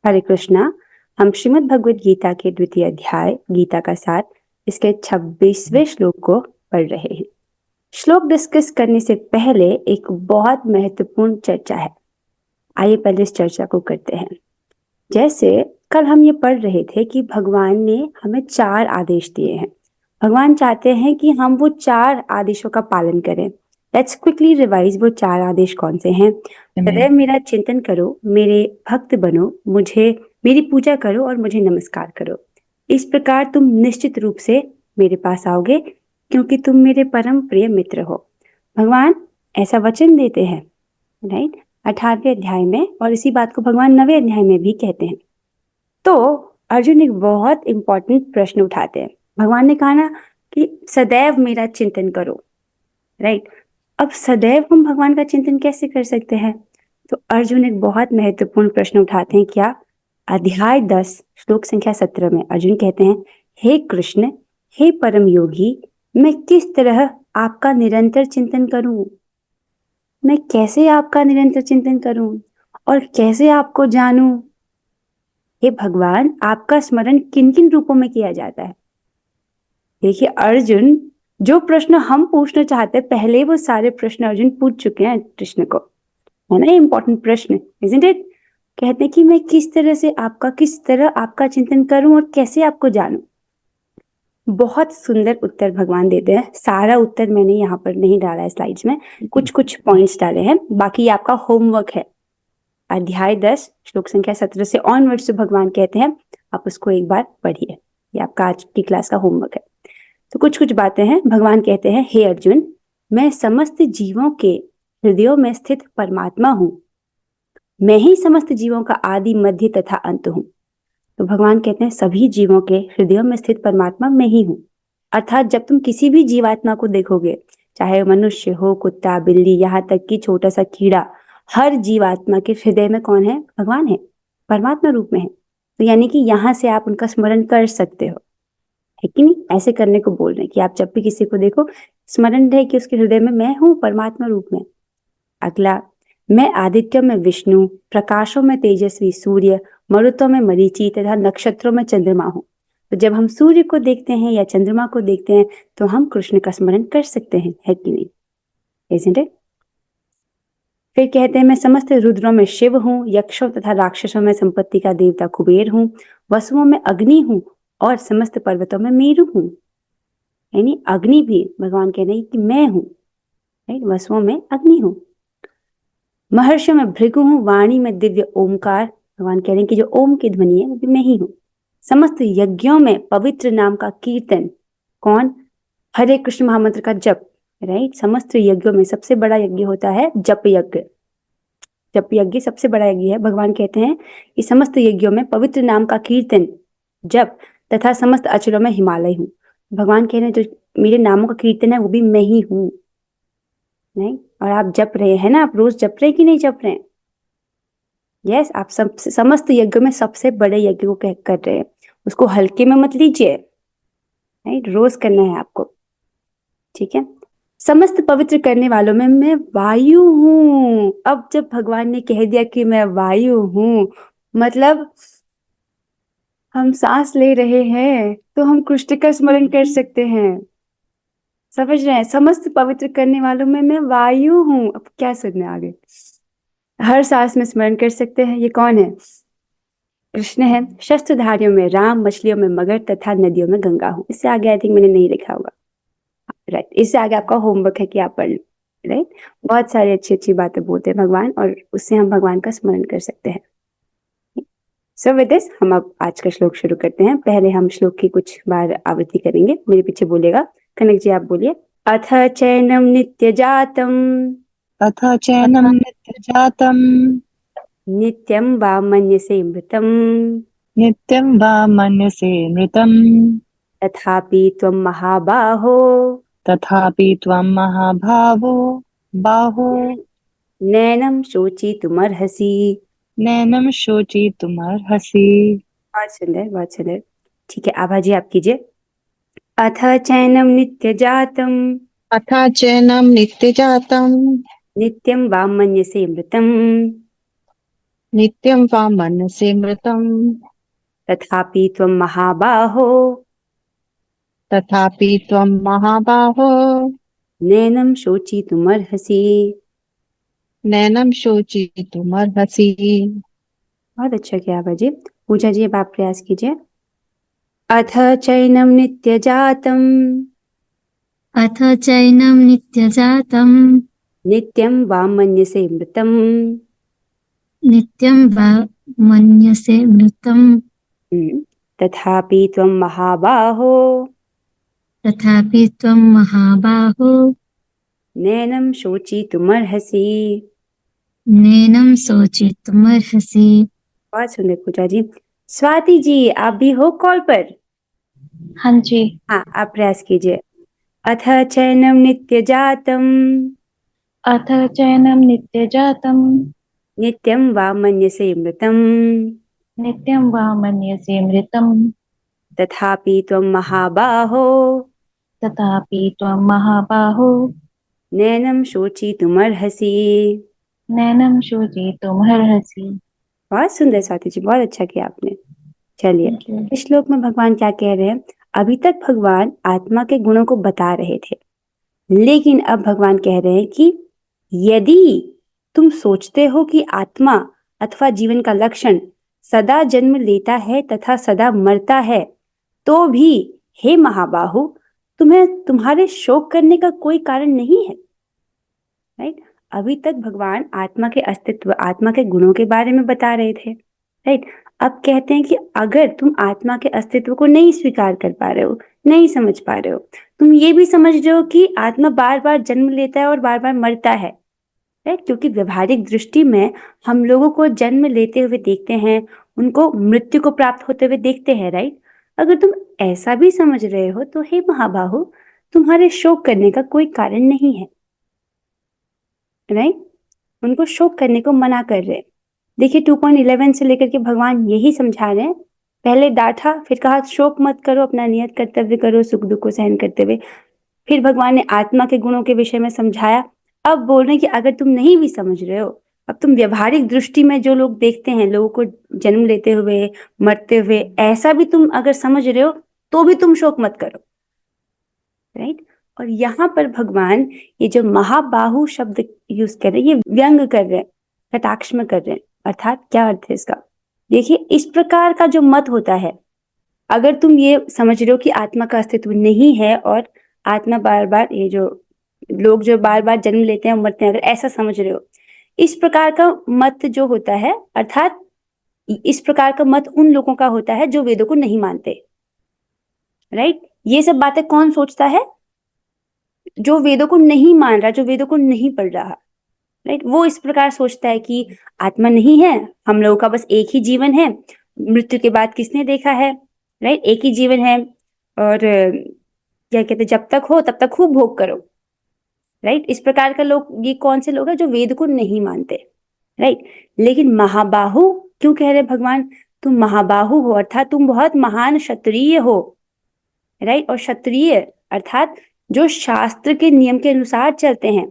हरे कृष्णा। हम श्रीमद् भगवद गीता के द्वितीय अध्याय गीता का सार इसके 26वें श्लोक को पढ़ रहे हैं। श्लोक डिस्कस करने से पहले एक बहुत महत्वपूर्ण चर्चा है। आइए पहले इस चर्चा को करते हैं। जैसे कल हम ये पढ़ रहे थे कि भगवान ने हमें 4 आदेश दिए हैं। भगवान चाहते हैं कि हम वो 4 आदेशों का पालन करें। लेट्स क्विकली रिवाइज वो 4 आदेश कौन से हैं। सदैव मेरा चिंतन करो, मेरे भक्त बनो, मुझे मेरी पूजा करो और मुझे नमस्कार करो। इस प्रकार तुम निश्चित रूप से मेरे पास आओगे क्योंकि तुम मेरे परम प्रिय मित्र हो। भगवान ऐसा वचन देते हैं, राइट, 18वें अध्याय में, और इसी बात को भगवान 9वें अध्याय में भी कहते हैं। तो अर्जुन एक बहुत इंपॉर्टेंट प्रश्न उठाते हैं। भगवान ने कहा ना कि सदैव मेरा चिंतन करो, राइट। अब सदैव हम भगवान का चिंतन कैसे कर सकते हैं? तो अर्जुन एक बहुत महत्वपूर्ण प्रश्न उठाते हैं। क्या? अध्याय 10 श्लोक संख्या 17 में अर्जुन कहते हैं, हे कृष्ण, हे परम योगी, मैं किस तरह आपका निरंतर चिंतन करूं? मैं कैसे आपका निरंतर चिंतन करूं और कैसे आपको जानूं? हे भगवान, आपका स्मरण किन किन रूपों में किया जाता है? देखिए अर्जुन, जो प्रश्न हम पूछना चाहते हैं पहले वो सारे प्रश्न अर्जुन पूछ चुके हैं कृष्ण को, है ना। ये इंपॉर्टेंट प्रश्न, इजंट इट? कहते हैं कि मैं किस तरह आपका चिंतन करूं और कैसे आपको जानूं। बहुत सुंदर उत्तर भगवान देते हैं। सारा उत्तर मैंने यहाँ पर नहीं डाला है स्लाइड्स में, कुछ कुछ पॉइंट्स डाले हैं। बाकी ये आपका होमवर्क है। अध्याय 10 श्लोक संख्या 17 से ऑनवर्ड से भगवान कहते हैं, आप उसको एक बार पढ़िए। ये आपका आज की क्लास का होमवर्क है। तो कुछ कुछ बातें हैं। भगवान कहते हैं, हे अर्जुन, मैं समस्त जीवों के हृदयों में स्थित परमात्मा हूं। मैं ही समस्त जीवों का आदि, मध्य तथा अंत हूं। तो भगवान कहते हैं सभी जीवों के हृदयों में स्थित परमात्मा मैं ही हूं। अर्थात जब तुम किसी भी जीवात्मा को देखोगे, चाहे मनुष्य हो, कुत्ता, बिल्ली, यहाँ तक कि छोटा सा कीड़ा, हर जीवात्मा के हृदय में कौन है? भगवान है, परमात्मा रूप में है। तो यानी कि यहाँ से आप उनका स्मरण कर सकते हो, है कि नहीं? ऐसे करने को बोल रहे हैं कि आप जब भी किसी को देखो, स्मरण रहे कि उसके हृदय में मैं हूँ, परमात्मा रूप में। अगला, मैं आदित्यों में विष्णु, प्रकाशों में तेजस्वी सूर्य, मरुतों में मरीचि तथा नक्षत्रों में चंद्रमा हूँ। तो जब हम सूर्य को देखते हैं या चंद्रमा को देखते हैं तो हम कृष्ण का स्मरण कर सकते हैं, है कि नहीं? Isn't it? फिर कहते हैं, मैं समस्त रुद्रों में शिव हूँ, यक्षों तथा राक्षसों में संपत्ति का देवता कुबेर हूँ, वसुओं में अग्नि हूँ और समस्त पर्वतों में मेरु हूँ। यानी अग्नि भी भगवान कह रहे हैं कि मैं हूँ, राइट। वसुओं में अग्नि हूँ, महर्षियों में भृगु हूँ, वाणी में दिव्य ओमकार, भगवान कह रहे हैं कि जो ओम की ध्वनि है वो भी मैं ही हूँ। समस्त यज्ञों में पवित्र नाम का कीर्तन, कौन? हरे कृष्ण महामंत्र का जप, राइट। समस्त यज्ञों में सबसे बड़ा यज्ञ होता है जप यज्ञ। जप यज्ञ सबसे बड़ा यज्ञ है। भगवान कहते हैं कि समस्त यज्ञों में पवित्र नाम का कीर्तन, जप तथा समस्त अचलों में हिमालय हूँ। भगवान कह रहे हैं जो मेरे नामों का कीर्तन है वो भी मैं ही हूँ, नहीं। और आप जप रहे हैं ना, आप रोज जप रहे हैं कि नहीं जप रहे हैं? यस, आप सब समस्त यज्ञों में सबसे बड़े यज्ञ को कर रहे हैं। उसको हल्के में मत लीजिए, राइट। रोज करना है आपको, ठीक है। समस्त पवित्र करने वालों में मैं वायु हूँ। अब जब भगवान ने कह दिया कि मैं वायु हूँ, मतलब हम सांस ले रहे हैं तो हम कृष्ण का स्मरण कर सकते हैं। समझ रहे हैं? समस्त पवित्र करने वालों में मैं वायु हूँ। अब क्या सुनने आगे? हर सांस में स्मरण कर सकते हैं। ये कौन है? कृष्ण है। शस्त्रधारियों में राम, मछलियों में मगर तथा नदियों में गंगा हूँ। इससे आगे आई थिंक मैंने नहीं लिखा होगा, राइट। इससे आगे आपका होमवर्क है कि आप पढ़ लें, राइट। बहुत सारी अच्छी अच्छी बातें बोलते हैं भगवान और उससे हम भगवान का स्मरण कर सकते हैं। सो विद दिस हम अब आज का श्लोक शुरू करते हैं। पहले हम श्लोक की कुछ बार आवृत्ति करेंगे, मेरे पीछे बोलिएगा। कनक जी आप बोलिए। अथ चैनम नित्य जातम, अथ चैनं नित्यजातं नित्यं वा मन्यसे मृतम, नित्यं वा मन्यसे मृतम् तथापि त्वं महाबाहो, तथापि त्वं महाभावो बाहो नैनं शोचितुमर्हसि। नैनं शोचितुमर्हसि। बहुत सुंदर, बहुत सुंदर। ठीक है, आभा जी आप कीजिए। अथ चैनम नित्य जातम, अथ चैनं नित्यजातं नित्यं वा मन्यसे मृतम, नित्यं वा मनसि मृतम् तथापि त्वं महाबाहो तथापि त्वं महाबाहो नैनं शोचितुमर्हसि। नैनं शोचितुमर्हसि। बहुत अच्छा किया बाजी। पूजा जी अब आप प्रयास कीजिए। अथ चैनं नित्यजातं अथ चैनं नित्यजातं नित्यं वा मन्यसे मृतम्। नित्यं वा मन्यसे मृतं तथापि त्वं महाबाहो तथापि त्वं महाबाहो नैनं शोचितुमर्हसि। नैनं शोचितुमर्हसि। बहुत सुंदर पूजा जी। स्वाति जी आप भी हो कॉल पर? हाँ जी। हाँ आप प्रयास कीजिए। अथ चैनं नित्यजातं अथ चैनं नित्यजातं नित्यं वा मन्यसे मृतम्। नित्यं वा मन्यसे मृतम् तथापि त्वं महाबाहो तथापि त्वं महाबाहो नैनं शोचितुमर्हसि। नैनं शोचितुमर्हसि। बहुत सुंदर स्वाति जी, बहुत अच्छा किया आपने। चलिए Thank you. इस श्लोक में भगवान क्या कह रहे हैं? अभी तक भगवान आत्मा के गुणों को बता रहे थे, लेकिन अब भगवान कह रहे हैं कि यदि तुम सोचते हो कि आत्मा अथवा जीवन का लक्षण सदा जन्म लेता है तथा सदा मरता है, तो भी हे महाबाहु तुम्हें तुम्हारे शोक करने का कोई कारण नहीं है। राइट? अभी तक भगवान आत्मा के अस्तित्व, आत्मा के गुणों के बारे में बता रहे थे। राइट? अब कहते हैं कि अगर तुम आत्मा के अस्तित्व को नहीं स्वीकार कर पा रहे हो, नहीं समझ पा रहे हो, तुम ये भी समझ रहे हो कि आत्मा बार बार जन्म लेता है और बार बार मरता है। राइट? क्योंकि व्यवहारिक दृष्टि में हम लोगों को जन्म लेते हुए देखते हैं, उनको मृत्यु को प्राप्त होते हुए देखते हैं। राइट? अगर तुम ऐसा भी समझ रहे हो तो हे महाबाहु तुम्हारे शोक करने का कोई कारण नहीं है। राइट? उनको शोक करने को मना कर रहे हैं। देखिए 2.11 से लेकर के भगवान यही समझा रहे हैं। पहले डांटा, फिर कहा शोक मत करो, अपना नियत कर्तव्य करो सुख दुख को सहन करते हुए। फिर भगवान ने आत्मा के गुणों के विषय में समझाया। अब बोल रहे हैं कि अगर तुम नहीं भी समझ रहे हो, अब तुम व्यवहारिक दृष्टि में जो लोग देखते हैं, लोगों को जन्म लेते हुए मरते हुए, ऐसा भी तुम अगर समझ रहे हो तो भी तुम शोक मत करो। राइट? और यहाँ पर भगवान ये जो महाबाहु शब्द यूज कर रहे हैं, ये व्यंग कर रहे हैं, कटाक्ष में कर रहे हैं। अर्थात क्या अर्थ है इसका? देखिए इस प्रकार का जो मत होता है, अगर तुम ये समझ रहे हो कि आत्मा का अस्तित्व नहीं है और आत्मा बार बार, ये जो लोग जो बार बार जन्म लेते हैं और मरते हैं, अगर ऐसा समझ रहे हो, इस प्रकार का मत जो होता है, अर्थात इस प्रकार का मत उन लोगों का होता है जो वेदों को नहीं मानते। राइट? ये सब बातें कौन सोचता है? जो वेदों को नहीं मान रहा, जो वेदों को नहीं पढ़ रहा। राइट? वो इस प्रकार सोचता है कि आत्मा नहीं है, हम लोगों का बस एक ही जीवन है, मृत्यु के बाद किसने देखा है? राइट? एक ही जीवन है और क्या कहते, जब तक हो तब तक खूब भोग करो। राइट? इस प्रकार का लोग, ये कौन से लोग हैं? जो वेद को नहीं मानते। राइट? लेकिन महाबाहु क्यों कह रहे भगवान? तुम महाबाहु हो अर्थात तुम बहुत महान क्षत्रिय हो। राइट? और क्षत्रिय अर्थात जो शास्त्र के नियम के अनुसार चलते हैं,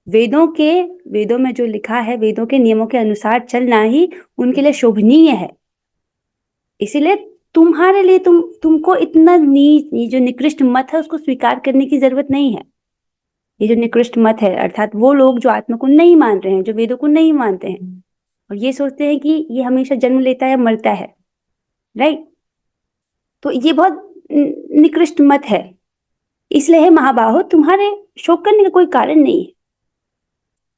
वेदों में जो लिखा है, वेदों के नियमों के अनुसार चलना ही उनके लिए शोभनीय है। इसीलिए तुम्हारे लिए तुमको इतना नीच, ये जो निकृष्ट मत है उसको स्वीकार करने की जरूरत नहीं है। ये जो निकृष्ट मत है अर्थात वो लोग जो आत्मा को नहीं मान रहे हैं, जो वेदों को नहीं मानते हैं और ये सोचते हैं कि ये हमेशा जन्म लेता है, मरता है। राइट? तो ये बहुत निकृष्ट मत है। इसलिए है महाबाहो तुम्हारे शोक करने का कोई कारण नहीं है।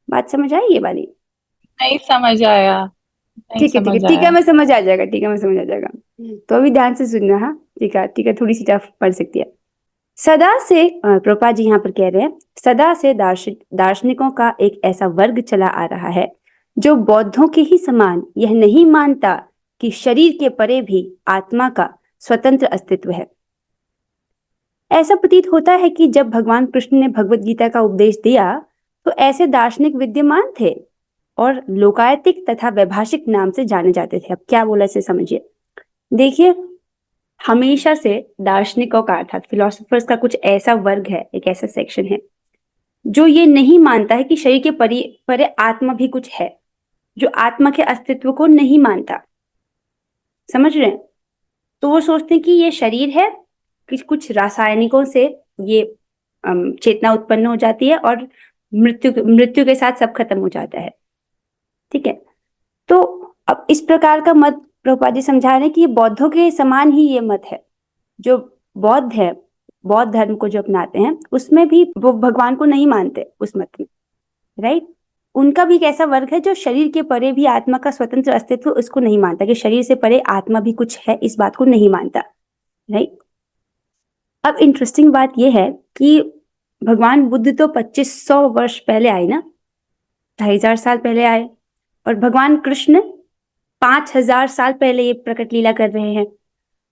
बात समझ आई ये वाली? नहीं समझ आया। नहीं ठीक है समझ ठीक है, आया। मैं समझ आ जाएगा, ठीक है मैं समझ आ जाएगा। तो अभी ध्यान से सुनना। हाँ ठीक है, थोड़ी सी टफ पड़ सकती है। सदा से प्रभुपाद जी यहाँ पर कह रहे हैं, सदा से दार्शनिकों का एक ऐसा वर्ग चला आ रहा है जो बौद्धों के ही समान यह नहीं मानता कि शरीर के परे भी आत्मा का स्वतंत्र अस्तित्व है। ऐसा प्रतीत होता है कि जब भगवान कृष्ण ने भगवत गीता का उपदेश दिया तो ऐसे दार्शनिक विद्यमान थे और लोकायतिक तथा वैभाषिक नाम से जाने जाते थे। अब क्या बोला इसे समझिए। देखिए हमेशा से दार्शनिकों का अर्थात फिलोसोफर्स का कुछ ऐसा वर्ग है, एक ऐसा सेक्शन है जो ये नहीं मानता है कि शरीर के परे आत्मा भी कुछ है। जो आत्मा के अस्तित्व को नहीं मानता, समझ रहे हैं? तो वो सोचते हैं कि ये शरीर है, कि कुछ रासायनिकों से ये चेतना उत्पन्न हो जाती है और मृत्यु के साथ सब खत्म हो जाता है। ठीक है, तो अब इस प्रकार का मत प्रभुपाद जी समझा रहे हैं कि ये बौद्धों के समान ही ये मत है। जो बौद्ध है, बौद्ध धर्म को जो अपनाते हैं, उसमें भी वो भगवान को नहीं मानते उस मत में, राइट? उनका भी एक ऐसा वर्ग है जो शरीर के परे भी आत्मा का स्वतंत्र अस्तित्व उसको नहीं मानता, कि शरीर से परे आत्मा भी कुछ है, इस बात को नहीं मानता, राइट? अब इंटरेस्टिंग बात यह है कि भगवान बुद्ध तो 2500 वर्ष पहले आए ना, 2500 साल पहले आए, और भगवान कृष्ण 5000 साल पहले ये प्रकट लीला कर रहे हैं,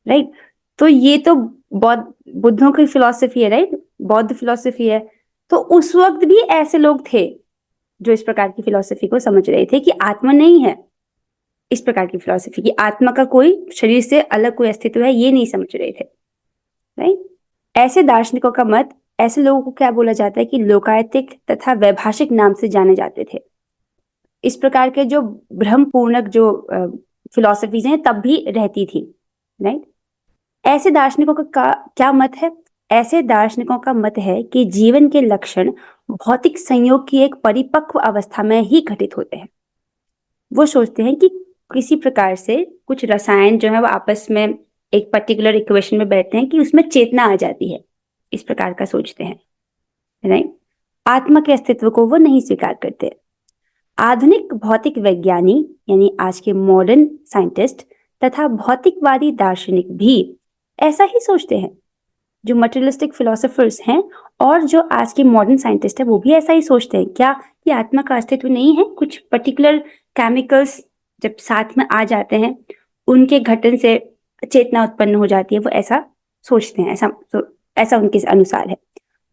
राइट? तो ये तो बौद्ध बुद्धों की फिलॉसफी है, राइट? बौद्ध फिलॉसफी है। तो उस वक्त भी ऐसे लोग थे जो इस प्रकार की फिलॉसफी को समझ रहे थे कि आत्मा नहीं है, इस प्रकार की फिलॉसफी की आत्मा का कोई शरीर से अलग कोई अस्तित्व है, ये नहीं समझ रहे थे, राइट? ऐसे दार्शनिकों का मत, ऐसे लोगों को क्या बोला जाता है कि लोकायतिक तथा वैभाषिक नाम से जाने जाते थे। इस प्रकार के जो भ्रमपूर्णक जो फिलॉसफीज हैं तब भी रहती थी, राइट? ऐसे दार्शनिकों का क्या मत है? ऐसे दार्शनिकों का मत है कि जीवन के लक्षण भौतिक संयोग की एक परिपक्व अवस्था में ही घटित होते हैं। वो सोचते हैं कि किसी प्रकार से कुछ रसायन जो है वो आपस में एक पर्टिकुलर इक्वेशन में बैठते हैं कि उसमें चेतना आ जाती है, इस प्रकार का सोचते हैं, राइट? आत्मा के अस्तित्व को वो नहीं स्वीकार करते। आधुनिक भौतिक वैज्ञानी यानी आज के मॉडर्न साइंटिस्ट तथा भौतिकवादी दार्शनिक भी ऐसा ही सोचते हैं। जो मटेरियलिस्टिक फिलोसोफर्स हैं और जो आज के मॉडर्न साइंटिस्ट हैं वो भी ऐसा ही सोचते हैं। क्या कि आत्मा का अस्तित्व नहीं है? कुछ पर्टिकुलर केमिकल्स जब साथ में आ जाते हैं उनके घटन से चेतना उत्पन्न हो जाती है, वो ऐसा सोचते हैं, ऐसा उनके अनुसार है।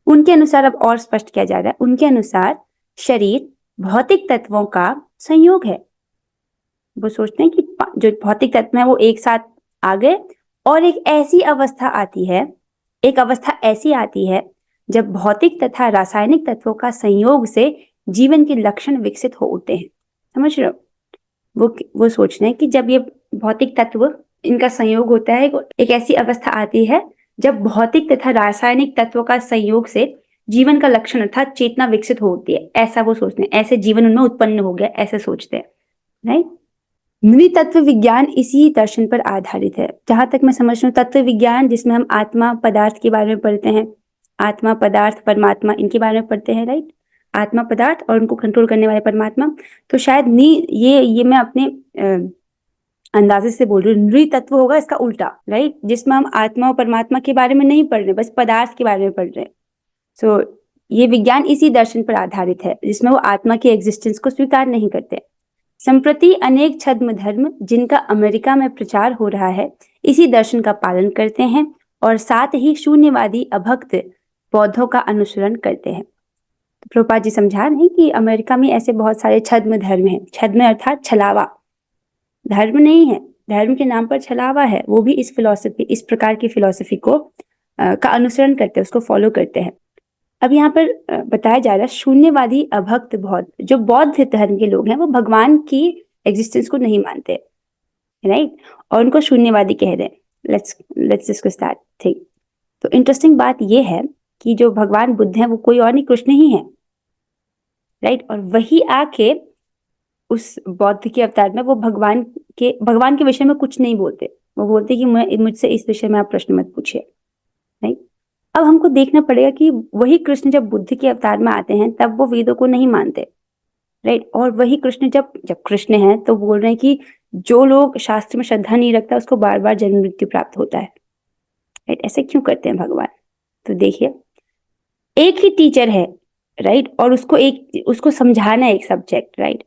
उनके अनुसार अब और स्पष्ट किया जा रहा है, उनके अनुसार शरीर भौतिक तत्वों का संयोग है। वो सोचते हैं कि जो भौतिक तत्व है वो एक साथ आ गए और एक ऐसी अवस्था आती है, एक अवस्था ऐसी आती है जब भौतिक तथा रासायनिक तत्वों का संयोग से जीवन के लक्षण विकसित हो उठते हैं। समझ रहे हो? वो सोच रहे हैं कि जब ये भौतिक तत्व इनका संयोग होता है, एक ऐसी अवस्था आती है जब भौतिक तथा रासायनिक तत्वों का संयोग से जीवन का लक्षण अर्थात चेतना विकसित होती है, ऐसा वो सोचते हैं। ऐसे जीवन उनमें उत्पन्न हो गया, ऐसे सोचते हैं, राइट? नृतत्व विज्ञान इसी दर्शन पर आधारित है। जहां तक मैं समझ रही हूँ, तत्व विज्ञान जिसमें हम आत्मा पदार्थ के बारे में पढ़ते हैं, आत्मा पदार्थ परमात्मा इनके बारे में पढ़ते हैं, राइट? आत्मा पदार्थ और उनको कंट्रोल करने वाले परमात्मा। तो शायद ये मैं अपने अंदाजे से बोल रही हूँ, नृतत्व होगा इसका उल्टा, राइट? जिसमें हम आत्मा और परमात्मा के बारे में नहीं पढ़ रहे, बस पदार्थ के बारे में पढ़ रहे हैं। सो ये विज्ञान इसी दर्शन पर आधारित है जिसमें वो आत्मा की एग्जिस्टेंस को स्वीकार नहीं करते। संप्रति अनेक छद्म धर्म जिनका अमेरिका में प्रचार हो रहा है इसी दर्शन का पालन करते हैं और साथ ही शून्यवादी अभक्त बौद्धों का अनुसरण करते हैं। तो प्रभुपाद जी समझा रहे हैं कि अमेरिका में ऐसे बहुत सारे छद्म धर्म हैं। छद्म अर्थात छलावा, धर्म नहीं है, धर्म के नाम पर छलावा है। वो भी इस फिलॉसफी, इस प्रकार की फिलॉसफी को का अनुसरण करते हैं, उसको फॉलो करते हैं। अब यहाँ पर बताया जा रहा है शून्यवादी अभक्त बौद्ध, जो बौद्ध धर्म के लोग हैं वो भगवान की एग्जिस्टेंस को नहीं मानते, राइट? और उनको शून्यवादी कह रहे हैं। Let's discuss that thing. तो इंटरेस्टिंग बात ये है कि जो भगवान बुद्ध हैं वो कोई और नहीं, कृष्ण ही है, राइट? और वही आके उस बौद्ध के अवतार में वो भगवान के विषय में कुछ नहीं बोलते। वो बोलते कि मुझसे इस विषय में आप प्रश्न मत पूछिए, राइट? अब हमको देखना पड़ेगा कि वही कृष्ण जब बुद्ध के अवतार में आते हैं तब वो वेदों को नहीं मानते, राइट? और वही कृष्ण जब कृष्ण है तो बोल रहे हैं कि जो लोग शास्त्र में श्रद्धा नहीं रखता उसको बार बार जन्म मृत्यु प्राप्त होता है, राइट? ऐसे क्यों करते हैं भगवान? तो देखिए, एक ही टीचर है, राइट? और उसको समझाना है एक सब्जेक्ट, राइट?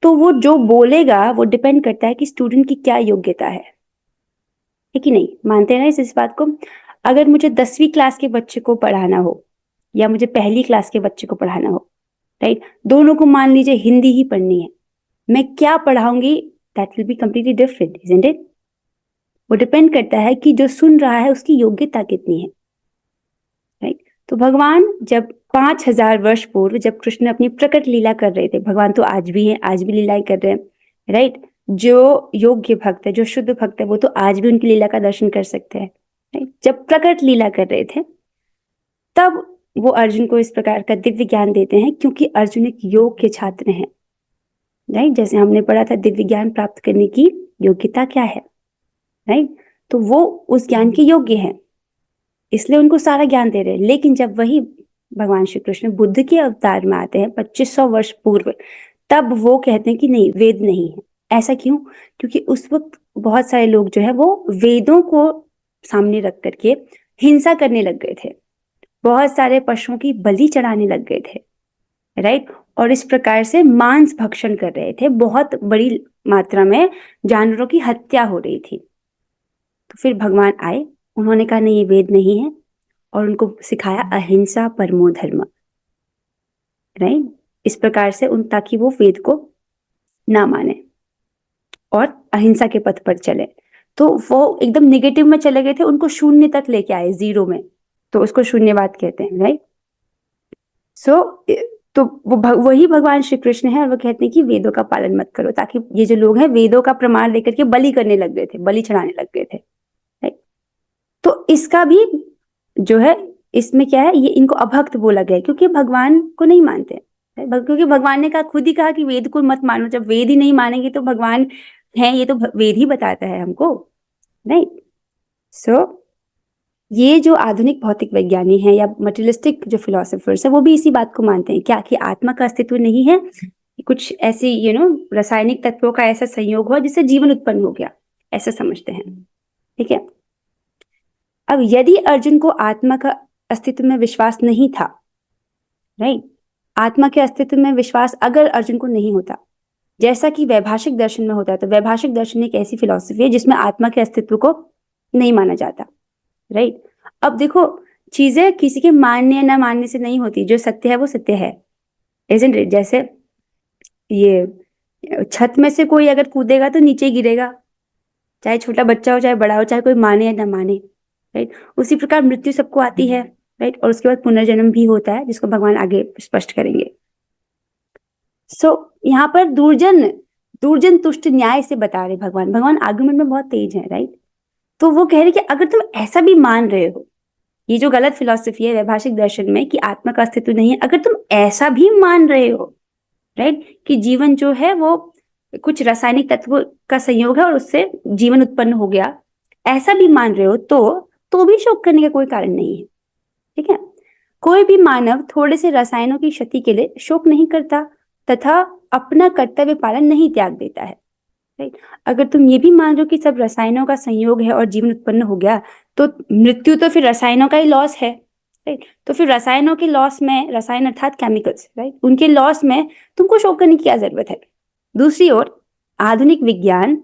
तो वो जो बोलेगा वो डिपेंड करता है कि स्टूडेंट की क्या योग्यता है कि नहीं। मानते हैं ना इस बात को? अगर मुझे 10वीं क्लास के बच्चे को पढ़ाना हो या मुझे पहली क्लास के बच्चे को पढ़ाना हो, राइट? दोनों को मान लीजिए हिंदी ही पढ़नी है, मैं क्या पढ़ाऊंगी that will be completely different, isn't it? वो डिपेंड करता है कि जो सुन रहा है उसकी योग्यता कितनी है, राइट? तो भगवान जब 5000 वर्ष पूर्व जब कृष्ण अपनी प्रकट लीला कर रहे थे, भगवान तो आज भी हैं, आज भी लीलाएं कर रहे हैं, राइट। जो योग्य भक्त है, जो शुद्ध भक्त है, वो तो आज भी उनकी लीला का दर्शन कर सकते हैं, राइट। जब प्रकट लीला कर रहे थे तब वो अर्जुन को इस प्रकार का दिव्य ज्ञान देते हैं, क्योंकि अर्जुन एक योग के छात्र हैं, राइट। जैसे हमने पढ़ा था दिव्य ज्ञान प्राप्त करने की योग्यता क्या है, राइट। तो वो उस ज्ञान के योग्य हैं, इसलिए उनको सारा ज्ञान दे रहे हैं। लेकिन जब वही भगवान श्री कृष्ण बुद्ध के अवतार में आते हैं 2500 वर्ष पूर्व, तब वो कहते हैं कि नहीं, वेद नहीं है। ऐसा क्यों? क्योंकि उस वक्त बहुत सारे लोग जो है वो वेदों को सामने रख करके हिंसा करने लग गए थे, बहुत सारे पशुओं की बलि चढ़ाने लग गए थे, राइट। और इस प्रकार से मांस भक्षण कर रहे थे, बहुत बड़ी मात्रा में जानवरों की हत्या हो रही थी। तो फिर भगवान आए, उन्होंने कहा नहीं, ये वेद नहीं है, और उनको सिखाया अहिंसा परमो धर्म, राइट। इस प्रकार से उन ताकि वो वेद को ना माने और अहिंसा के पथ पर चले। तो वो एकदम निगेटिव में चले गए थे, उनको शून्य तक लेके आए, जीरो में, तो उसको शून्यवाद कहते हैं, राइट। सो तो वही भगवान श्री कृष्ण है, और वो कहते हैं कि वेदों का पालन मत करो, ताकि ये जो लोग हैं वेदों का प्रमाण लेकर के बलि करने लग गए थे, बलि चढ़ाने लग गए थे, राइट। तो इसका भी जो है, इसमें क्या है, ये इनको अभक्त बोला गया क्योंकि भगवान को नहीं मानते, क्योंकि भगवान ने कहा, खुद ही कहा कि वेद को मत मानो। जब वेद ही नहीं मानेंगे तो भगवान है, ये तो वेद ही बताता है हमको, राइट। सो ये जो आधुनिक भौतिक वैज्ञानी हैं या मटेरियलिस्टिक जो फिलोसोफर्स है, वो भी इसी बात को मानते हैं क्या, कि आत्मा का अस्तित्व नहीं है, कुछ ऐसी रासायनिक तत्वों का ऐसा संयोग हुआ जिससे जीवन उत्पन्न हो गया, ऐसा समझते हैं, ठीक है। अब यदि अर्जुन को आत्मा का अस्तित्व में विश्वास नहीं था, राइट, आत्मा के अस्तित्व में विश्वास अगर अर्जुन को नहीं होता, जैसा कि वैभाषिक दर्शन में होता है, तो वैभाषिक दर्शन एक ऐसी फिलॉसफी है जिसमें आत्मा के अस्तित्व को नहीं माना जाता, राइट। अब देखो, चीजें किसी के मानने या ना मानने से नहीं होती, जो सत्य है वो सत्य है, isn't it? जैसे ये छत में से कोई अगर कूदेगा तो नीचे गिरेगा, चाहे छोटा बच्चा हो चाहे बड़ा हो, चाहे कोई माने या ना माने, राइट। उसी प्रकार मृत्यु सबको आती है, राइट, और उसके बाद पुनर्जन्म भी होता है, जिसको भगवान आगे स्पष्ट करेंगे। सो यहाँ पर दुर्जन तुष्ट न्याय से बता रहे भगवान आर्गुमेंट में बहुत तेज है, राइट। तो वो कह रहे कि अगर तुम ऐसा भी मान रहे हो, ये जो गलत फिलॉसफी है वैभाषिक दर्शन में कि आत्मा का अस्तित्व नहीं है, अगर तुम ऐसा भी मान रहे हो, राइट, कि जीवन जो है वो कुछ रासायनिक तत्व का संयोग है और उससे जीवन उत्पन्न हो गया, ऐसा भी मान रहे हो, तो भी शोक करने का कोई कारण नहीं है, ठीक है। कोई भी मानव थोड़े से रसायनों की क्षति के लिए शोक नहीं करता तथा अपना कर्तव्य पालन नहीं त्याग देता है, राइट। अगर तुम ये भी मान लो कि सब रसायनों का संयोग है और जीवन उत्पन्न हो गया, तो मृत्यु तो फिर रसायनों का ही लॉस है, राइट। तो फिर रसायनों के लॉस में, रसायन अर्थात केमिकल्स, राइट, उनके लॉस में तुमको शोक करने की क्या जरूरत है। दूसरी ओर आधुनिक विज्ञान,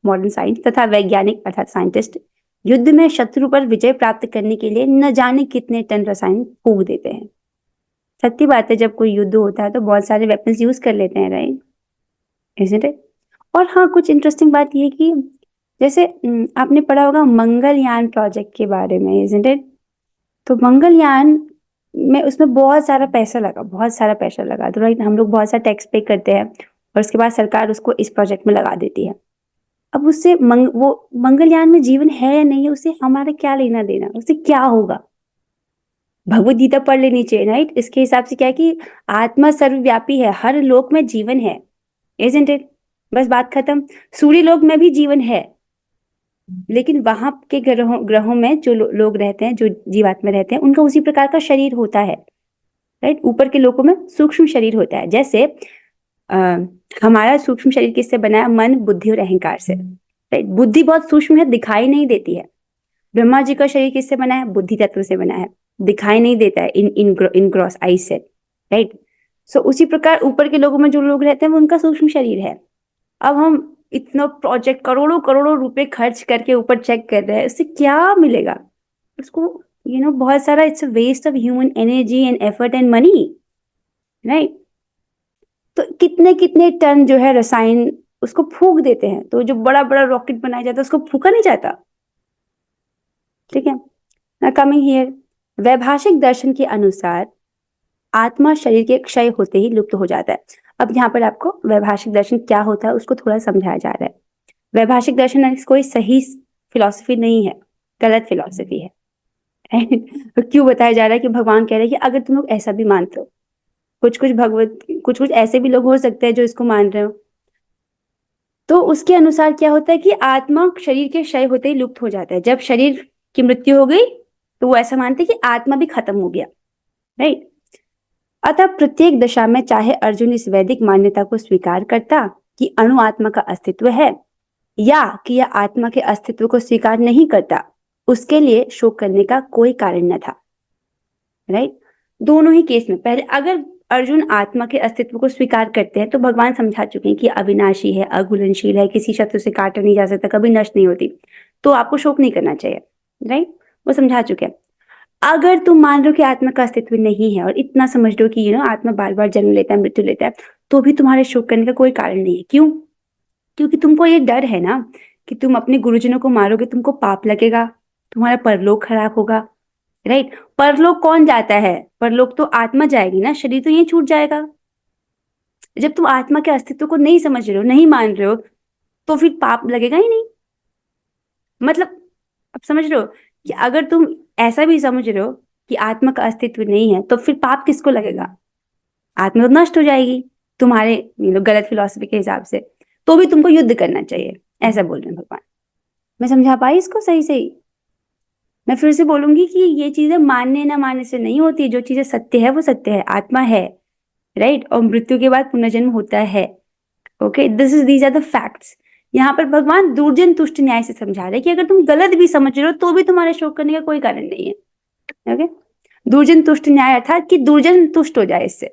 मॉडर्न साइंस तथा वैज्ञानिक अर्थात साइंटिस्ट युद्ध में शत्रु पर विजय प्राप्त करने के लिए न जाने कितने टन रसायन फूंक देते हैं। सत्य बात है, जब कोई युद्ध होता है तो बहुत सारे वेपन्स यूज कर लेते हैं, राइट, इजंट इट। और हाँ, कुछ इंटरेस्टिंग बात ये कि जैसे आपने पढ़ा होगा मंगलयान प्रोजेक्ट के बारे में, इजंट इट। तो मंगलयान में उसमें बहुत सारा पैसा लगा, तो राइट, हम लोग बहुत सारा टैक्स पे करते हैं और उसके बाद सरकार उसको इस प्रोजेक्ट में लगा देती है। अब उससे वो मंगलयान में जीवन है या नहीं है, उससे हमारा क्या लेना देना, उससे क्या होगा। भगवत गीता पढ़ लेनी चाहिए, राइट। इसके हिसाब से क्या है कि आत्मा सर्वव्यापी है, हर लोक में जीवन है, इजंट इट। बस बात खत्म। सूर्य लोक में भी जीवन है, लेकिन वहां के ग्रहों में जो लोग रहते हैं, जो जीवात्मा रहते हैं, उनका उसी प्रकार का शरीर होता है, राइट। ऊपर के लोकों में सूक्ष्म शरीर होता है, जैसे हमारा सूक्ष्म शरीर किससे बना है, मन, बुद्धि और अहंकार से, राइट। बुद्धि बहुत सूक्ष्म है, दिखाई नहीं देती है। ब्रह्मा जी का शरीर किससे बना है, बुद्धि तत्व से बना है, दिखाई नहीं देता है इन ग्रॉस आई से, राइट। सो उसी प्रकार ऊपर के लोगों में जो लोग रहते हैं वो उनका सूक्ष्म शरीर है। अब हम इतना प्रोजेक्ट करोड़ों करोड़ों रुपए खर्च करके ऊपर चेक कर रहे हैं, उससे क्या मिलेगा उसको, बहुत सारा, it's a waste of human energy and effort and money, right. तो कितने कितने टन जो है रसायन उसको फूंक देते हैं, तो जो बड़ा बड़ा रॉकेट बनाया जाता है उसको फूका नहीं जाता, ठीक है ना। कमिंग हियर, वैभाषिक दर्शन के अनुसार आत्मा शरीर के क्षय होते ही लुप्त हो जाता है। अब यहाँ पर आपको वैभाषिक दर्शन क्या होता है उसको थोड़ा समझाया जा रहा है। वैभाषिक दर्शन कोई सही फिलॉसफी नहीं है, गलत फिलॉसफी है। तो क्यों बताया जा रहा है कि भगवान कह रहे हैं कि अगर तुम लोग ऐसा भी मानते हो, कुछ कुछ ऐसे भी लोग हो सकते हैं जो इसको मान रहे हो, तो उसके अनुसार क्या होता है कि आत्मा शरीर के क्षय होते ही लुप्त हो जाता है। जब शरीर की मृत्यु हो गई तो वो ऐसा मानते हैं कि आत्मा भी खत्म हो गया, राइट। अतः प्रत्येक दशा में चाहे अर्जुन इस वैदिक मान्यता को स्वीकार करता कि अणु आत्मा का अस्तित्व है, या कि यह आत्मा के अस्तित्व को स्वीकार नहीं करता, उसके लिए शोक करने का कोई कारण न था, राइट। दोनों ही केस में पहले अगर अर्जुन आत्मा के अस्तित्व को स्वीकार करते हैं तो भगवान समझा चुके हैं कि अविनाशी है, अघुलनशील है, किसी शत्रु से काटा नहीं जा सकता, कभी नष्ट नहीं होती, तो आपको शोक नहीं करना चाहिए, राइट। वो समझा चुके हैं। अगर तुम मान रहे हो कि आत्मा का अस्तित्व नहीं है और इतना समझ लो कि आत्मा बार बार जन्म लेता है, मृत्यु लेता है, तो भी तुम्हारे शोक करने का कोई कारण नहीं है। क्यों? क्योंकि तुमको ये डर है ना कि तुम अपने गुरुजनों को मारोगे, तुमको पाप लगेगा, तुम्हारा परलोक खराब होगा, राइट। परलोक कौन जाता है? परलोक तो आत्मा जाएगी ना, शरीर तो यहीं छूट जाएगा। जब तुम आत्मा के अस्तित्व को नहीं समझ रहे हो, नहीं मान रहे हो, तो फिर पाप लगेगा ही नहीं। मतलब अब समझ रहे हो कि अगर तुम ऐसा भी समझ रहे हो कि आत्मा का अस्तित्व नहीं है, तो फिर पाप किसको लगेगा? आत्मा तो नष्ट हो जाएगी तुम्हारे गलत फिलॉसफी के हिसाब से, तो भी तुमको युद्ध करना चाहिए, ऐसा बोल रहे हैं भगवान। मैं समझा पाई इसको सही सही? मैं फिर से बोलूंगी कि ये चीजें मानने ना मानने से नहीं होती। जो चीजें सत्य है वो सत्य है, आत्मा है, राइट। और मृत्यु के बाद पुनर्जन्म होता है। Okay, these are the facts. यहाँ पर भगवान दुर्जन तुष्ट न्याय से समझा रहे हैं कि अगर तुम गलत भी समझ रहे हो तो भी तुम्हारे शोक करने का कोई कारण नहीं है। ओके, दुर्जन तुष्ट न्याय अर्थात कि दुर्जन तुष्ट हो जाए इससे,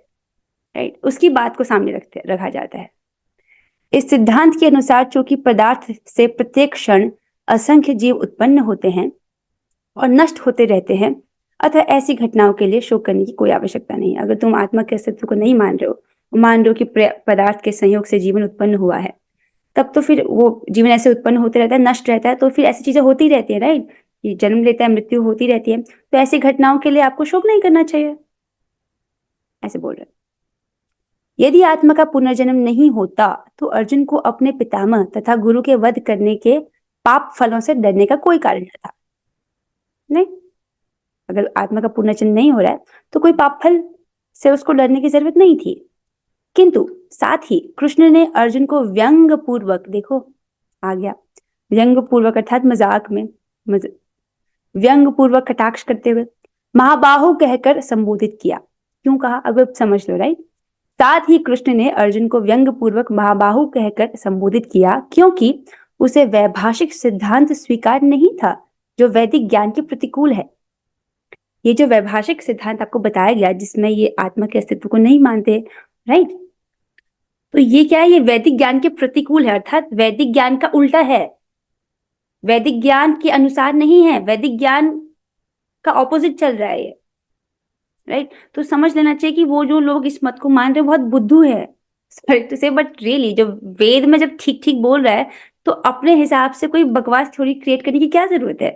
राइट, उसकी बात को सामने रखा जाता है। इस सिद्धांत के अनुसार चूंकि पदार्थ से प्रत्येक क्षण असंख्य जीव उत्पन्न होते हैं और नष्ट होते रहते हैं, अतः ऐसी घटनाओं के लिए शोक करने की कोई आवश्यकता नहीं। अगर तुम आत्मा के अस्तित्व को नहीं मान रहे हो, मान रहे हो कि पदार्थ के संयोग से जीवन उत्पन्न हुआ है, तब तो फिर वो जीवन ऐसे उत्पन्न होते रहता है, नष्ट रहता है, तो फिर ऐसी चीजें होती रहती है, राइट। ये जन्म लेता है, मृत्यु होती रहती है, तो ऐसी घटनाओं के लिए आपको शोक नहीं करना चाहिए, ऐसे बोल रहे। यदि आत्मा का पुनर्जन्म नहीं होता तो अर्जुन को अपने पितामह तथा गुरु के वध करने के पाप फलों से डरने का कोई कारण न था, नहीं। अगर आत्मा का पुनर्जन्म नहीं हो रहा है तो कोई पाप फल से उसको डरने की जरूरत नहीं थी। किंतु साथ ही कृष्ण ने अर्जुन को व्यंग पूर्वक, देखो आ गया, व्यंग पूर्वक अर्थात मजाक में, व्यंग पूर्वक कटाक्ष करते हुए महाबाहु कहकर संबोधित किया। क्यों कहा? अब समझ लो, राइट। साथ ही कृष्ण ने अर्जुन को व्यंग पूर्वक महाबाहु कहकर संबोधित किया क्योंकि उसे वैभाषिक सिद्धांत स्वीकार नहीं था जो वैदिक ज्ञान के प्रतिकूल है। ये जो वैभाषिक सिद्धांत आपको बताया गया जिसमें ये आत्मा के अस्तित्व को नहीं मानते, राइट, तो ये क्या है? ये वैदिक ज्ञान के प्रतिकूल है, अर्थात वैदिक ज्ञान का उल्टा है, वैदिक ज्ञान के अनुसार नहीं है, वैदिक ज्ञान का ऑपोजिट चल रहा है ये, राइट। तो समझ लेना चाहिए कि वो जो लोग इस मत को मान रहे हैं बहुत बुद्धू है, सॉरी टू से, बट रियली जो वेद में जब ठीक ठीक बोल रहा है तो अपने हिसाब से कोई बकवास थोड़ी क्रिएट करने की क्या जरूरत है,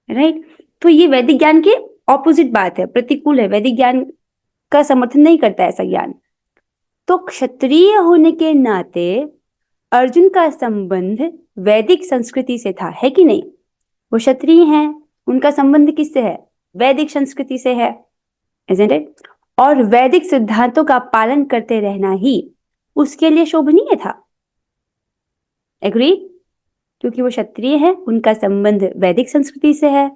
राइट। तो ये वैदिक ज्ञान के ऑपोजिट बात है, प्रतिकूल है, वैदिक ज्ञान का समर्थन नहीं करता ऐसा ज्ञान। तो क्षत्रिय होने के नाते अर्जुन का संबंध वैदिक संस्कृति से था, है कि नहीं? वो क्षत्रिय हैं, उनका संबंध किससे है? वैदिक संस्कृति से है, isn't it? और वैदिक सिद्धांतों का पालन करते रहना ही उसके लिए शोभनीय था। एग्री? क्योंकि वो क्षत्रिय है, उनका संबंध वैदिक संस्कृति से है,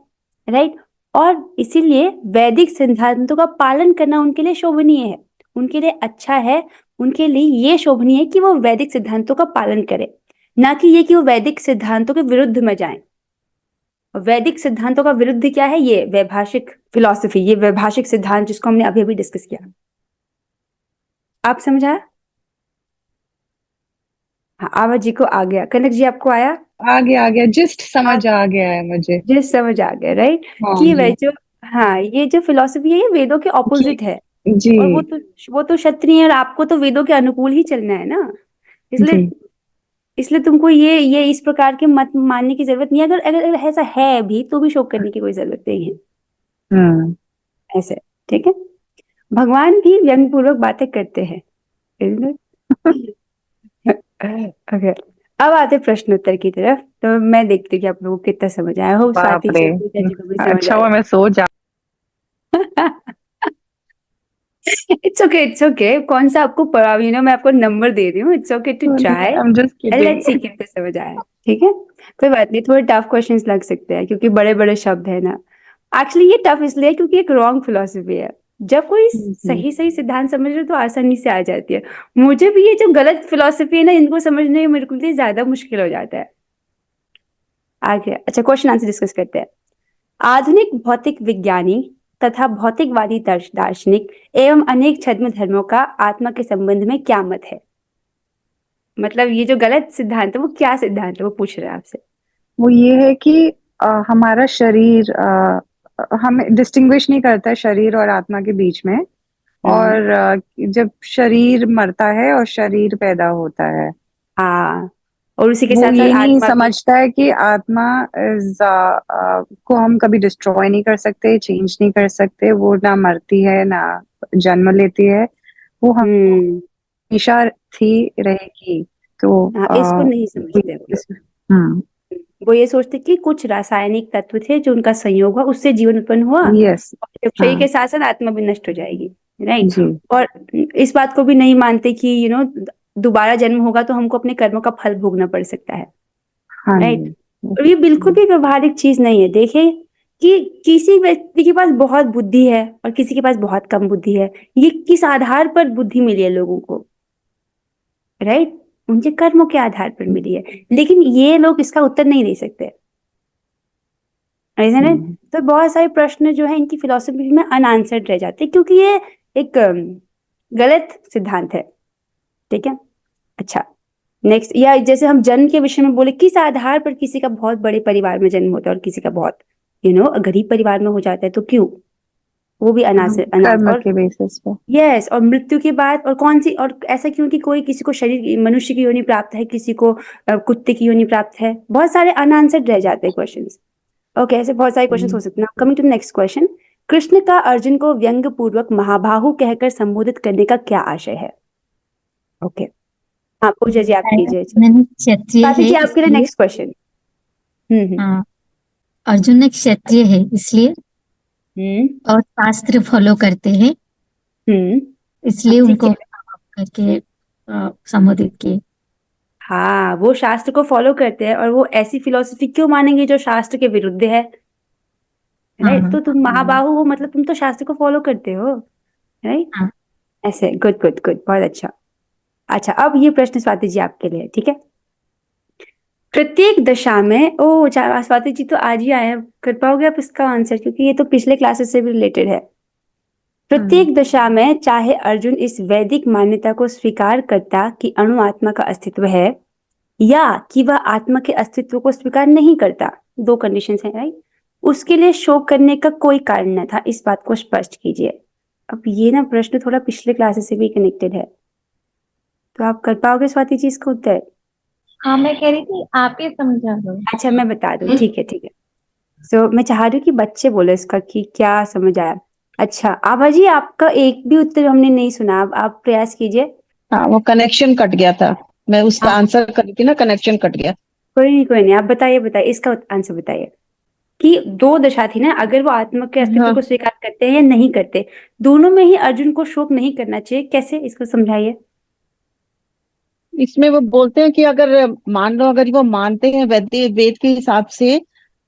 राइट। और इसीलिए वैदिक सिद्धांतों का पालन करना उनके लिए शोभनीय है, उनके लिए अच्छा है, उनके लिए ये शोभनीय है कि वो वैदिक सिद्धांतों का पालन करे, ना कि ये कि वो वैदिक सिद्धांतों के विरुद्ध में जाएं। वैदिक सिद्धांतों का विरुद्ध क्या है? ये वैभाषिक फिलॉसफी, ये वैभाषिक सिद्धांत जिसको हमने अभी अभी डिस्कस किया। आप समझा? हाँ, आवाज जी को आ गया, कनक जी आपको आया? आ गया, जस्ट समझ आ गया है मुझे, जस्ट समझ आ गया, राइट। हाँ कि जी, जो, हाँ, ये जो फिलॉसफी है ये वेदों के ऑपोजिट है, जी और वो तो क्षत्रिय है और आपको तो वेदों के अनुकूल ही चलना है ना, इसलिए जी इसलिए तुमको ये इस प्रकार के मत मानने की जरूरत नहीं है। अगर अगर ऐसा है भी तो भी शोक करने की कोई जरूरत नहीं है, हम्म। ऐसे, ठीक है। भगवान भी व्यंग पूर्वक बातें करते हैं, isn't it? ओके, अब आते प्रश्नोत्तर की तरफ। तो मैं देखती हूँ कि आप लोगों को कितना समझ आया हो। बाप स्वाति रे, जी, पूजा जी को भी समझ अच्छा हुआ आया। मैं सो जा। It's okay, it's okay. कौन सा आपको पढ़ा, मैं आपको नंबर दे रही हूँ। It's okay to try I am just and let's see kidding. कितने समझ आया। ठीक है, कोई बात नहीं, थोड़े टफ क्वेश्चंस लग सकते हैं क्योंकि बड़े बड़े शब्द है ना। एक्चुअली ये टफ इसलिए है क्योंकि एक रॉन्ग फिलोसफी है। जब कोई जी। सही सही सिद्धांत समझ रहे तो आसानी से आ जाती है। मुझे भी ये जो गलत फिलोसफी है ना, इनको समझने में मेरे को लिए ज्यादा मुश्किल हो जाता है। आगे, अच्छा, क्वेश्चन आंसर डिस्कस करते हैं। आधुनिक भौतिक विज्ञानी तथा भौतिकवादी दार्शनिक एवं अनेक छद्म धर्मों का आत्मा के संबंध में क्या मत है? मतलब ये जो गलत सिद्धांत है वो क्या सिद्धांत है, वो पूछ रहे हैं आपसे। वो ये है कि हमारा शरीर हमें डिस्टिंग्विश नहीं करता है शरीर और आत्मा के बीच में। हम्म। और जब शरीर मरता है और शरीर पैदा होता है, हाँ, और उसी के वो साथ साथ ये नहीं आत्मा भी। समझता है कि आत्मा को हम कभी डिस्ट्रॉय नहीं कर सकते, चेंज नहीं कर सकते। वो ना मरती है ना जन्म लेती है, वो हम्म। हमेशा थी, रहेगी। तो हाँ, इसको नहीं समझते वो लोग। हम्म। वो ये सोचते कि कुछ रासायनिक तत्व थे जो उनका संयोग हुआ, उससे जीवन उत्पन्न हुआ, यस। और जब शरीर हाँ के साथ साथ आत्मा भी नष्ट हो जाएगी। राइट। जी। और इस बात को भी नहीं मानते कि दोबारा जन्म होगा तो हमको अपने कर्मों का फल भोगना पड़ सकता है। हाँ राइट। जी। और ये बिल्कुल भी व्यवहारिक चीज नहीं है। देखिए कि किसी व्यक्ति के पास बहुत बुद्धि है और किसी के पास बहुत कम बुद्धि है। ये किस आधार पर बुद्धि मिली है लोगों को? राइट, उनके कर्मों के आधार पर मिली है। लेकिन ये लोग इसका उत्तर नहीं दे सकते, isn't it? हम्म। तो बहुत सारे प्रश्न जो है इनकी फिलोसफी में अनआंसर्ड रह जाते हैं क्योंकि ये एक गलत सिद्धांत है। ठीक है, अच्छा, नेक्स्ट, या जैसे हम जन्म के विषय में बोले, किस आधार पर किसी का बहुत बड़े परिवार में जन्म होता है और किसी का बहुत गरीब परिवार में हो जाता है, तो क्यों? वो भी अनासर अनाज कर्म और के बेसिस पे। यस, और मृत्यु के बाद और कौन सी, और ऐसा क्यों कि कोई किसी को शरीर मनुष्य की योनि प्राप्त है, किसी को कुत्ते की योनि प्राप्त है। बहुत सारे अनआंसर्ड रह जाते हैं क्वेश्चंस। ओके, ऐसे बहुत सारे क्वेश्चंस हो सकते हैं। Coming to next question. Krishna का अर्जुन को व्यंग पूर्वक महाबाहु कहकर संबोधित करने का क्या आशय है? ओके, हाँ, पूजा जी आप कीजिए। अर्जुन क्षत्रिय स्वाति है जी आपके लिए इसलिए। Next question. हम्म। हाँ, अर्जुन एक क्षत्रिय है इसलिए, हम्म। और शास्त्र फॉलो करते हैं हम्म। इसलिए ठीक उनको है। करके संबोधित किए। हाँ, वो शास्त्र को फॉलो करते हैं और वो ऐसी फिलोसफी क्यों मानेंगे जो शास्त्र के विरुद्ध है? राइट, हाँ तो तुम महाबाहु हो मतलब तुम तो शास्त्र को फॉलो करते हो। राइट, हाँ। ऐसे, गुड गुड गुड, बहुत अच्छा। अच्छा, अब ये प्रश्न स्वाति जी आपके लिए, ठीक है। प्रत्येक दशा में, स्वाति जी तो आज ही आए हैं, कर पाओगे आप इसका आंसर? क्योंकि ये तो पिछले क्लासेस से भी रिलेटेड है। प्रत्येक दशा में चाहे अर्जुन इस वैदिक मान्यता को स्वीकार करता कि अणु आत्मा का अस्तित्व है, या कि वह आत्मा के अस्तित्व को स्वीकार नहीं करता, दो कंडीशंस हैं, राइट, उसके लिए शोक करने का कोई कारण न था, इस बात को स्पष्ट कीजिए। अब ये ना प्रश्न थोड़ा पिछले क्लासेस से भी कनेक्टेड है, तो आप कर पाओगे स्वाति जी इसका उत्तर? हाँ, मैं कह रही थी आप ही समझा दो। अच्छा, मैं बता दूं, ठीक है ठीक है। सो मैं चाह रही हूँ कि बच्चे बोले इसका कि क्या समझ आया। अच्छा, आभा जी आपका एक भी उत्तर हमने नहीं सुना, अब आप प्रयास कीजिए। हाँ, वो कनेक्शन कट गया था। मैं उसका हाँ, आंसर कर रही थी ना, कनेक्शन कट गया। कोई नहीं कोई नहीं, आप बताइए बताइए इसका आंसर बताइए। कि दो दशा थी ना, अगर वो आत्मा के अस्तित्व हाँ, को स्वीकार करते हैं या नहीं करते, दोनों में ही अर्जुन को शोक नहीं करना चाहिए, कैसे, इसको समझाइए। इसमें वो बोलते हैं कि अगर मान लो, अगर वो मानते हैं वेद वेद के हिसाब से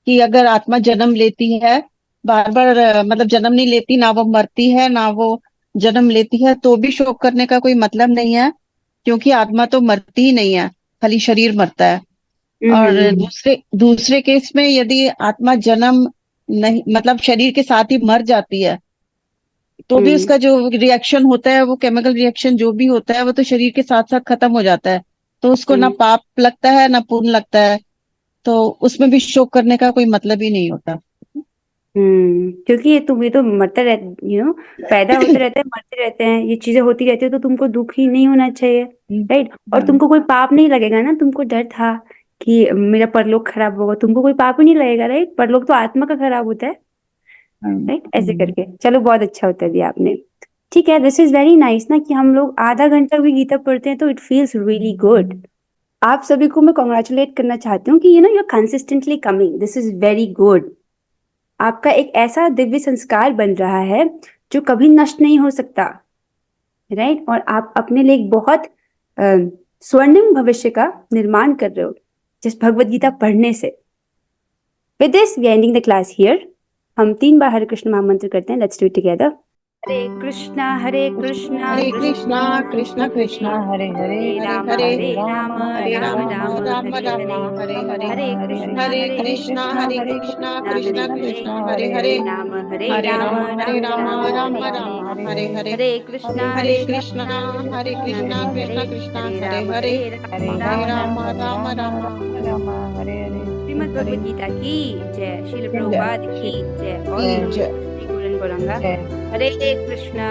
कि अगर आत्मा जन्म लेती है, बार बार मतलब जन्म नहीं लेती, ना वो मरती है ना वो जन्म लेती है, तो भी शोक करने का कोई मतलब नहीं है, क्योंकि आत्मा तो मरती ही नहीं है, खाली शरीर मरता है। और हम्म। दूसरे दूसरे केस में यदि आत्मा जन्म नहीं, मतलब शरीर के साथ ही मर जाती है, तो भी हम्म। उसका जो रिएक्शन होता है, वो केमिकल रिएक्शन जो भी होता है, वो तो शरीर के साथ साथ खत्म हो जाता है। तो उसको ना हम्म। पाप लगता है ना पुण्य लगता है, तो उसमें भी शोक करने का कोई मतलब ही नहीं होता। क्योंकि ये तो मरते रहते, पैदा होते रहते हैं, मरते रहते हैं, ये चीजें होती रहती है, तो तुमको दुख ही नहीं होना चाहिए। राइट, और हाँ। तुमको कोई पाप नहीं लगेगा ना, तुमको डर था कि मेरा परलोक खराब होगा, तुमको कोई पाप ही नहीं लगेगा। राइट, परलोक तो आत्मा का खराब होता है। राइट, ऐसे करके। चलो, बहुत अच्छा उत्तर दिया आपने। ठीक है, दिस इज वेरी नाइस ना कि हम लोग आधा घंटा भी गीता पढ़ते हैं तो इट फील्स रियली गुड। आप सभी को मैं कॉन्ग्रेचुलेट करना चाहती हूँ कि you are consistently coming, this is very good. आपका एक ऐसा दिव्य संस्कार बन रहा है जो कभी नष्ट नहीं हो सकता, राइट। और आप अपने लिए एक बहुत स्वर्णिम भविष्य का निर्माण कर रहे हो जिस भगवत गीता पढ़ने से। With this we are ending the class here. हम 3 बार हरे कृष्ण महामंत्र करते हैं। Let's do it together. Hare Krishna Krishna Krishna Krishna Hare Hare Ram Hare Ram Hare Ram Ram Ram Ram Ram Hare Hare Hare Hare Hare Hare Krishna Krishna Krishna Krishna Hare Hare Ram Hare Ram Ram Ram Hare Hare Hare Krishna Krishna Krishna Krishna Hare Hare Hare Ram Ram Hare हरे। श्रीमद् भगवद गीता की जय। श्रील प्रभुपाद की जय। और जय। श्री गुरु गौरंगा। जय। हरे कृष्णा।